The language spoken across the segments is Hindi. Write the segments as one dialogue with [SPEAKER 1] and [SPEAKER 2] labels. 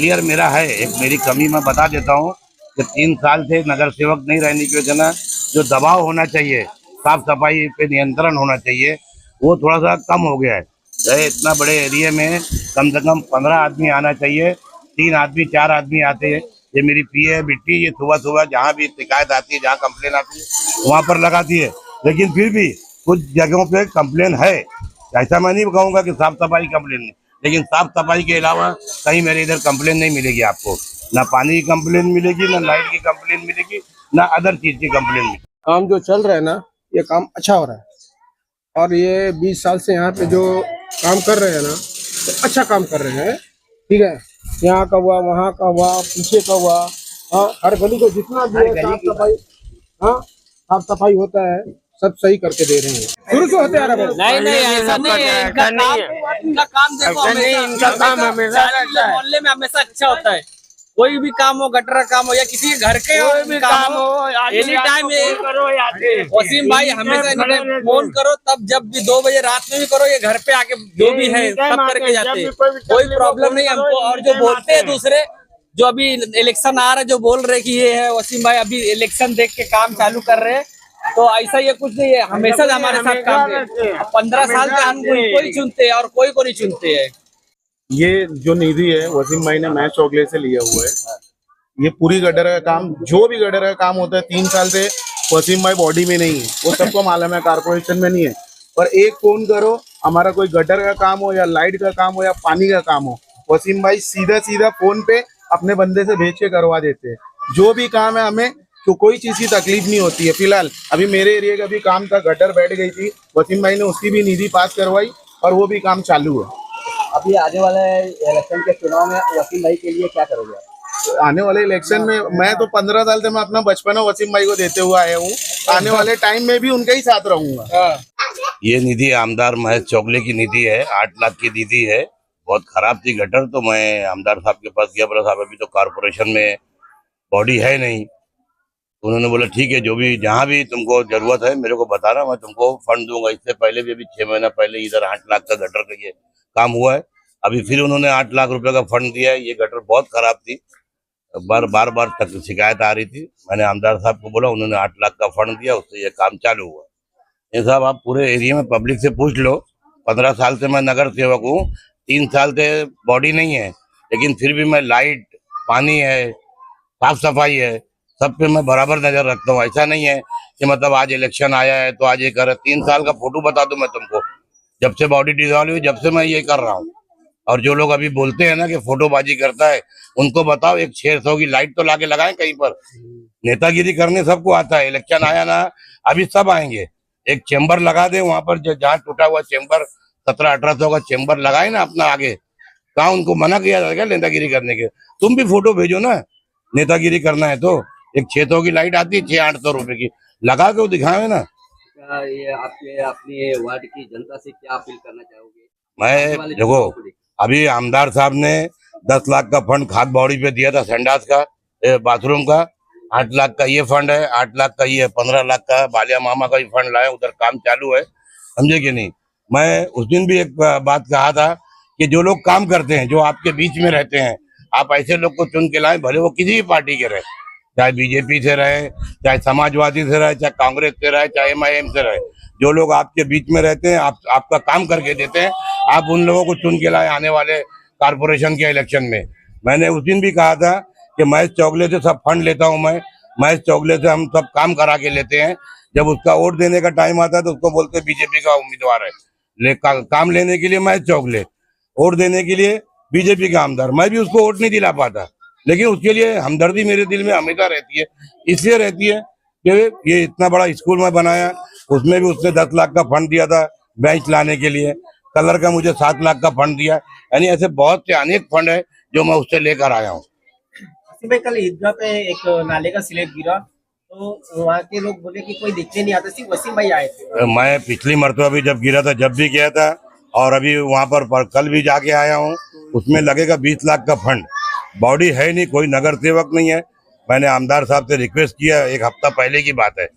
[SPEAKER 1] फेलियर मेरा है, एक मेरी कमी मैं बता देता हूँ कि 3 साल से नगर सेवक नहीं रहने की वजह ना जो दबाव होना चाहिए, साफ सफाई पे नियंत्रण होना चाहिए, वो थोड़ा सा कम हो गया है। इतना बड़े एरिया में कम से कम 15 आदमी आना चाहिए, 3 आदमी 4 आदमी आते हैं। ये मेरी पीए है बिट्टी, ये सुबह सुबह जहाँ भी शिकायत आती है, जहाँ कंप्लेन आती है वहाँ पर लगाती है, लेकिन फिर भी कुछ जगहों पे कंप्लेन है। ऐसा मैं नहीं कहूँगा कि साफ सफाई कंप्लेन नहीं, लेकिन साफ सफाई के अलावा कहीं मेरे इधर कंप्लेन नहीं मिलेगी आपको। ना पानी की कंप्लेन मिलेगी, ना लाइट की कंप्लेन मिलेगी, ना अदर चीज की कंप्लेन मिलेगी।
[SPEAKER 2] काम जो चल रहा है ना, ये काम अच्छा हो रहा है और ये 20 साल से यहाँ पे जो काम कर रहे हैं ना, तो अच्छा काम कर रहे हैं। ठीक है, यहाँ का हुआ, वहाँ का हुआ, पीछे का हुआ, हाँ, हर गली को जितना भी है साफ सफाई, हाँ, साफ सफाई होता है, सब सही करके दे रहे हैं। शुरू से होते आ रहा है।
[SPEAKER 3] नहीं नहीं, ऐसा नहीं है। इनका काम देखो, इनका काम हमेशा मोहल्ले में हमेशा अच्छा होता है। कोई भी काम हो, गटर का काम हो या किसी के घर के कोई भी काम हो, एनी टाइम वसीम भाई हमेशा एनी टाइम फोन करो, तब जब भी 2 बजे रात में भी करो, ये घर पे आके जो भी है सब करके जाते हैं, कोई प्रॉब्लम नहीं हमको। और जो बोलते हैं दूसरे, जो अभी इलेक्शन आ रहा है, जो बोल रहे कि ये है वसीम भाई अभी इलेक्शन देख के काम चालू कर रहे हैं, तो ऐसा ये कुछ नहीं है, हमेशा हमारे साथ काम करते हैं। 15 साल से हम उनको ही चुनते हैं और कोई को नहीं चुनते हैं।
[SPEAKER 4] ये जो निधि है वसीम भाई ने मैच चौगले से लिया हुआ है। ये पूरी गटर का काम, जो भी गटर का काम होता है 3 साल से वसीम भाई बॉडी में नहीं है, वो सबको मालूम है, कारपोरेशन में नहीं है। पर एक फोन करो, हमारा कोई गटर का काम हो या लाइट का काम हो या पानी का काम हो, वसीम भाई सीधा सीधा फोन पे अपने बंदे से भेज के करवा देते हैं। जो भी काम है हमें तो कोई चीज की तकलीफ नहीं होती है। फिलहाल अभी मेरे एरिया का भी काम था, गटर बैठ गई थी, वसीम भाई ने उसकी भी निधि पास करवाई और वो भी काम चालू है।
[SPEAKER 5] अभी आने वाले इलेक्शन के चुनाव में वसीम भाई के लिए क्या करोगे?
[SPEAKER 4] आने वाले इलेक्शन में मैं तो 15 साल से मैं अपना बचपना वसीम भाई को देते हुए आया हूँ, आने वाले टाइम में भी उनके ही साथ रहूंगा।
[SPEAKER 1] ये निधि आमदार महेश चौगले की निधि है, 8 लाख की निधि है। बहुत खराब थी गटर, तो मैं आमदार साहब के पास गया, बोला साहब अभी तो कारपोरेशन में बॉडी है नहीं। उन्होंने बोला ठीक है, जो भी जहाँ भी तुमको जरूरत है मेरे को बताना, मैं तुमको फंड दूंगा। इससे पहले भी अभी 6 महीना पहले इधर 8 लाख का गटर का ये काम हुआ है। अभी फिर उन्होंने 8 लाख रुपए का फंड दिया है। ये गटर बहुत खराब थी, बार बार तक शिकायत आ रही थी। मैंने आमदार साहब को बोला, उन्होंने 8 लाख का फंड दिया, उससे ये काम चालू हुआ। ये साहब आप पूरे एरिया में पब्लिक से पूछ लो, 15 साल से मैं नगर सेवक हूँ, 3 साल से बॉडी नहीं है, लेकिन फिर भी मैं लाइट, पानी है, साफ सफाई है, सब पे मैं बराबर नजर रखता हूँ। ऐसा नहीं है कि मतलब आज इलेक्शन आया है तो आज ये कर रहा है। 3 साल का फोटो बता दूं मैं तुमको, जब से बॉडी डिजॉल्व हुई, जब से मैं ये कर रहा हूँ। और जो लोग अभी बोलते हैं ना कि फोटोबाजी करता है, उनको बताओ एक 600 की लाइट तो लाके लगाएं कहीं पर। नेतागिरी करने सबको आता है, इलेक्शन आया ना, अभी सब आएंगे। एक चेम्बर लगा दे वहां पर, जहाँ टूटा हुआ चेम्बर 1700-1800 का चेम्बर लगाए ना अपना आगे, कहाँ उनको मना किया जाएगा नेतागिरी करने के? तुम भी फोटो भेजो ना, नेतागिरी करना है तो। एक 600 की लाइट आती है, 600-800 रुपए की, लगा के दिखावे ना।
[SPEAKER 5] ये आपके अपने वार्ड की जनता से क्या अपील करना चाहोगे?
[SPEAKER 1] मैं देखो, अभी आमदार साहब ने 10 लाख का फंड खाद बॉडी पे दिया था, संडास का, बाथरूम का। 8 लाख का ये फंड है, 8 लाख का ये, 15 लाख का बालिया मामा का ही फंड लाए, उधर काम चालू है, समझे कि नहीं। मैं उस दिन भी एक बात कहा था कि जो लोग काम करते हैं, जो आपके बीच में रहते हैं, आप ऐसे लोग को चुन के लाए, भले वो किसी भी पार्टी के रहे, चाहे बीजेपी से रहे, चाहे समाजवादी से रहे, चाहे कांग्रेस से रहे, चाहे MIM से रहे। जो लोग आपके बीच में रहते हैं, आपका काम करके देते हैं, आप उन लोगों को चुन के लाए आने वाले कारपोरेशन के इलेक्शन में। मैंने उस दिन भी कहा था कि महेश चौगले से सब फंड लेता हूं मैं, महेश चौगले से हम सब काम करा के लेते हैं। जब उसका वोट देने का टाइम आता है तो उसको बोलते बीजेपी का उम्मीदवार है, काम लेने के लिए महेश चौगले, वोट देने के लिए बीजेपी का आमदार। मैं भी उसको वोट नहीं दिला पाता, लेकिन उसके लिए हमदर्दी मेरे दिल में हमेशा रहती है। इसलिए रहती है कि ये इतना बड़ा स्कूल मैं बनाया, उसमें भी उसने 10 लाख का फंड दिया था बेंच लाने के लिए, कलर का मुझे 7 लाख का फंड दिया। यानी ऐसे बहुत से अनेक फंड है जो मैं उससे लेकर आया हूँ।
[SPEAKER 6] भाई कल ईदगाह पे एक नाले का स्लैब गिरा, तो वहाँ के लोग बोले कि कोई दिखने नहीं आता, सिर्फ वसीम भाई आए थे।
[SPEAKER 1] मैं पिछली मरतबा भी जब गिरा था, जब भी गया था, और अभी वहाँ पर कल भी जाके आया हूँ। उसमें लगेगा 20 लाख का फंड। बॉडी है नहीं, कोई नगर सेवक नहीं है। मैंने आमदार साहब से रिक्वेस्ट किया, 1 हफ्ता पहले की बात है,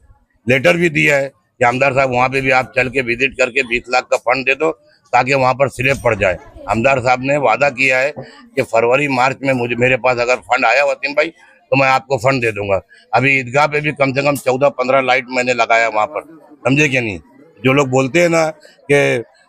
[SPEAKER 1] लेटर भी दिया है कि आमदार साहब वहाँ पे भी आप चल के विजिट करके 20 लाख का फंड दे दो, ताकि वहाँ पर स्लैब पड़ जाए। आमदार साहब ने वादा किया है कि फरवरी मार्च में मुझे मेरे पास अगर फंड आया वसीम भाई तो मैं आपको फंड दे दूंगा। अभी ईदगाह पे भी कम से कम 14-15 लाइट मैंने लगाया वहां पर, समझे क्या नहीं। जो लोग बोलते हैं ना कि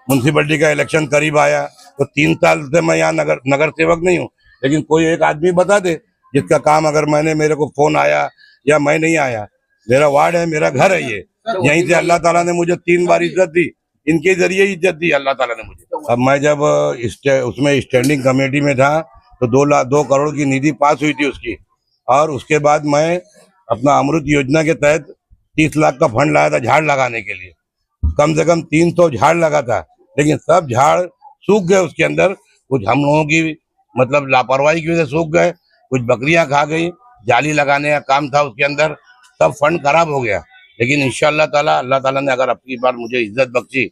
[SPEAKER 1] म्यूनसिपलिटी का इलेक्शन करीब आया, तो 3 साल से मैं यहाँ नगर सेवक नहीं हूँ, लेकिन कोई एक आदमी बता दे जिसका काम अगर मेरे को फोन आया या मैं नहीं आया। मेरा वार्ड है, मेरा घर है, ये यहीं से अल्लाह ताला ने मुझे 3 बार इज्जत दी, इनके जरिए इज्जत दी अल्लाह ताला ने मुझे। अब मैं जब उसमें स्टैंडिंग कमेटी में था तो 2 करोड़ की निधि पास हुई थी उसकी, और उसके बाद मैं अपना अमृत योजना के तहत 30 लाख का फंड लाया था झाड़ लगाने के लिए। कम से कम 300 झाड़ लगा था, लेकिन सब झाड़ सूख गए। उसके अंदर कुछ हम लोगों की मतलब लापरवाही की वजह से सूख गए, कुछ बकरियां खा गई, जाली लगाने का काम था उसके अंदर, सब फंड खराब हो गया। लेकिन इंशाअल्लाह ताला अल्लाह ताला ने अगर अपनी बार मुझे इज्जत बख्शी,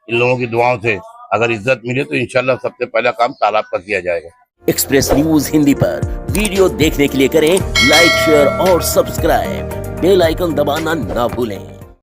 [SPEAKER 1] इन लोगों की दुआओं से अगर इज्जत मिले तो इंशाअल्लाह सबसे पहला काम तालाब का किया जाएगा।
[SPEAKER 7] एक्सप्रेस न्यूज हिंदी पर वीडियो देखने के लिए करें लाइक, शेयर और सब्सक्राइब। बेल आइकन दबाना ना भूलें।